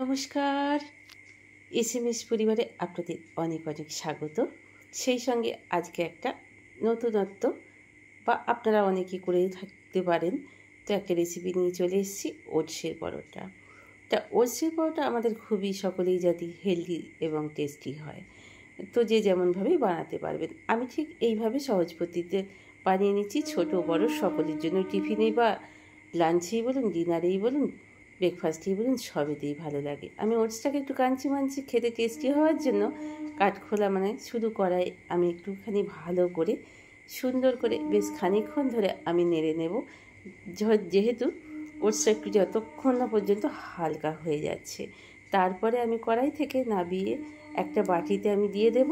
নমস্কার, এসএমএস পরিবারে আপনাদের অনেক অনেক স্বাগত। সেই সঙ্গে আজকে একটা নতুনত্ব বা আপনারা অনেকে করেই থাকতে পারেন, তো একটা রেসিপি নিয়ে চলে এসেছি ওটসের পরোটা। তা ওটসের পরোটা আমাদের খুবই সকলেই জানি হেলদি এবং টেস্টি হয়, তো যে যেমনভাবেই বানাতে পারবেন। আমি ঠিক এইভাবে সহজ পদ্ধতিতে বানিয়ে নিচ্ছি, ছোটো বড় সকলের জন্য। টিফিনে বা লাঞ্চেই বলুন, ডিনারেই বলুন, ব্রেকফাস্টেই বলুন, সবেতেই ভালো লাগে। আমি ওটসটাকে একটু কাঞ্চি মাঞ্চি খেতে টেস্টি হওয়ার জন্য কাঠখোলা মানে শুধু কড়াই আমি একটুখানি ভালো করে সুন্দর করে বেশ খানিকক্ষণ ধরে আমি নেড়ে নেব, যেহেতু ওটসটা একটু যতক্ষণ না পর্যন্ত হালকা হয়ে যাচ্ছে। তারপরে আমি কড়াই থেকে নামিয়ে একটা বাটিতে আমি দিয়ে দেব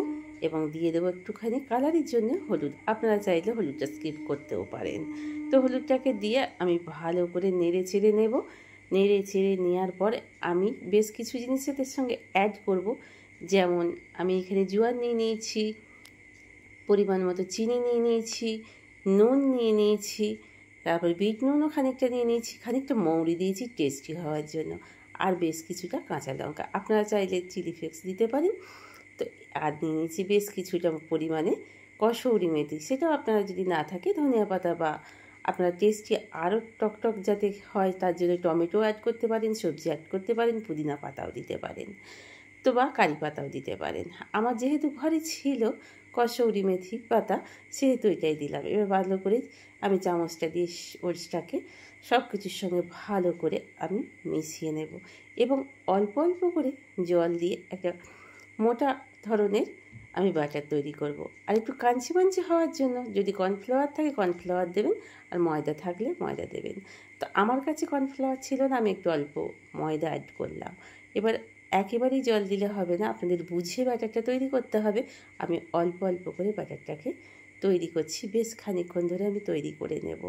এবং দিয়ে দেবো একটুখানি কালারের জন্য হলুদ। আপনারা চাইলে হলুদটা স্কিপ করতেও পারেন। তো হলুদটাকে দিয়ে আমি ভালো করে নেড়ে চেড়ে নেব। নেড়ে চেড়ে নেওয়ার পর আমি বেশ কিছু জিনিস এর সঙ্গে অ্যাড করব, যেমন আমি এখানে জোয়ান নিয়ে নিয়েছি, পরিমাণ মতো চিনি নিয়ে নিয়েছি, নুন নিয়ে নিয়েছি, তারপরে বিট নুনও খানিকটা নিয়ে নিয়েছি, খানিকটা মৌরি দিয়েছি টেস্টি হওয়ার জন্য, আর বেশ কিছুটা কাঁচা লঙ্কা। আপনারা চাইলে চিলি ফ্লেক্স দিতে পারেন। তো আর নিয়ে নিয়েছি বেশ কিছুটা পরিমাণে কসৌরি মেথি, সেটাও আপনারা যদি না থাকে ধনিয়া পাতা বা আপনারা টেস্টি আরও টকটক যাতে হয় তার জন্য টমেটো অ্যাড করতে পারেন, সবজি অ্যাড করতে পারেন, পুদিনা পাতাও দিতে পারেন, তো বা কারি পাতাও দিতে পারেন। আমার যেহেতু ঘরে ছিল কসৌরি মেথি পাতা, সেহেতু এটাই দিলাম। এবার ভালো করে আমি চামচটা দিয়ে ওটসটাকে সব কিছুর সঙ্গে ভালো করে আমি মিশিয়ে নেব এবং অল্প অল্প করে জল দিয়ে একটা মোটা ধরনের আমি বাটার তৈরি করব। আর একটু কাঞ্চি মাঞ্চি হওয়ার জন্য যদি কর্নফ্লাওয়ার থাকে কর্নফ্লাওয়ার দেবেন, আর ময়দা থাকলে ময়দা দেবেন। তো আমার কাছে কর্নফ্লাওয়ার ছিল না, আমি একটু অল্প ময়দা অ্যাড করলাম। এবার একেবারেই জল দিলে হবে না, আপনাদের বুঝে ব্যাটারটা তৈরি করতে হবে। আমি অল্প অল্প করে ব্যাটারটাকে তৈরি করছি, বেশ খানিকক্ষণ ধরে আমি তৈরি করে নেব।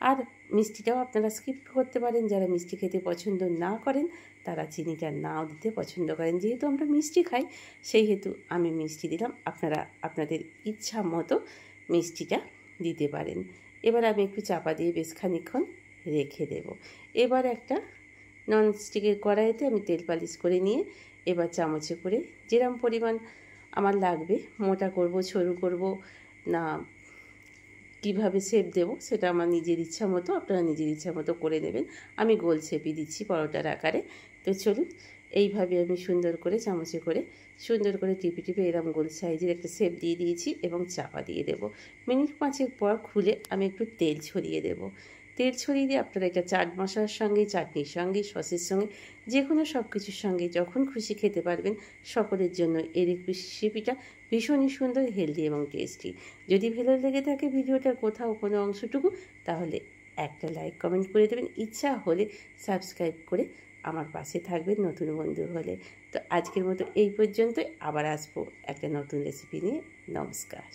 আর মিষ্টিটাও আপনারা স্কিপ করতে পারেন, যারা মিষ্টি খেতে পছন্দ না করেন তারা চিনিটা নাও দিতে পছন্দ করেন। যেহেতু আমরা মিষ্টি খাই সেই হেতু আমি মিষ্টি দিলাম, আপনারা আপনাদের ইচ্ছা মতো মিষ্টিটা দিতে পারেন। এবার আমি একটু চাপা দিয়ে বেশ খানিকক্ষণ রেখে দেব। এবার একটা ননস্টিকের কড়াইতে আমি তেল পালিশ করে নিয়ে এবার চামচে করে যেরকম পরিমাণ আমার লাগবে, মোটা করব, সরু করব না কীভাবে শেপ দেবো সেটা আমার নিজের ইচ্ছা মতো, আপনারা নিজের ইচ্ছা মতো করে নেবেন। আমি গোল শেপই দিচ্ছি পরোটার আকারে। তো চলুন, এইভাবে আমি সুন্দর করে চামচে করে সুন্দর করে টিপে টিপে এরকম গোল সাইজের একটা শেপ দিয়ে দিয়েছি এবং চাপা দিয়ে দেবো। মিনিট 5 পর খুলে আমি একটু তেল ছড়িয়ে দেবো। তেল ছড়িয়ে দিয়ে আপনারা এটা চাট মশলার সঙ্গে, চাটনির সঙ্গে, সসের সঙ্গে, যে কোনো সব কিছুর সঙ্গে যখন খুশি খেতে পারবেন। সকলের জন্য এই রেসিপিটা ভীষণই সুন্দর, হেলদি এবং টেস্টি। যদি ভালো লেগে থাকে ভিডিওটার কোথাও কোনো অংশটুকু, তাহলে একটা লাইক কমেন্ট করে দেবেন। ইচ্ছা হলে সাবস্ক্রাইব করে আমার পাশে থাকবেন নতুন বন্ধু হলে। তো আজকের মতো এই পর্যন্তই, আবার আসবো একটা নতুন রেসিপি নিয়ে। নমস্কার।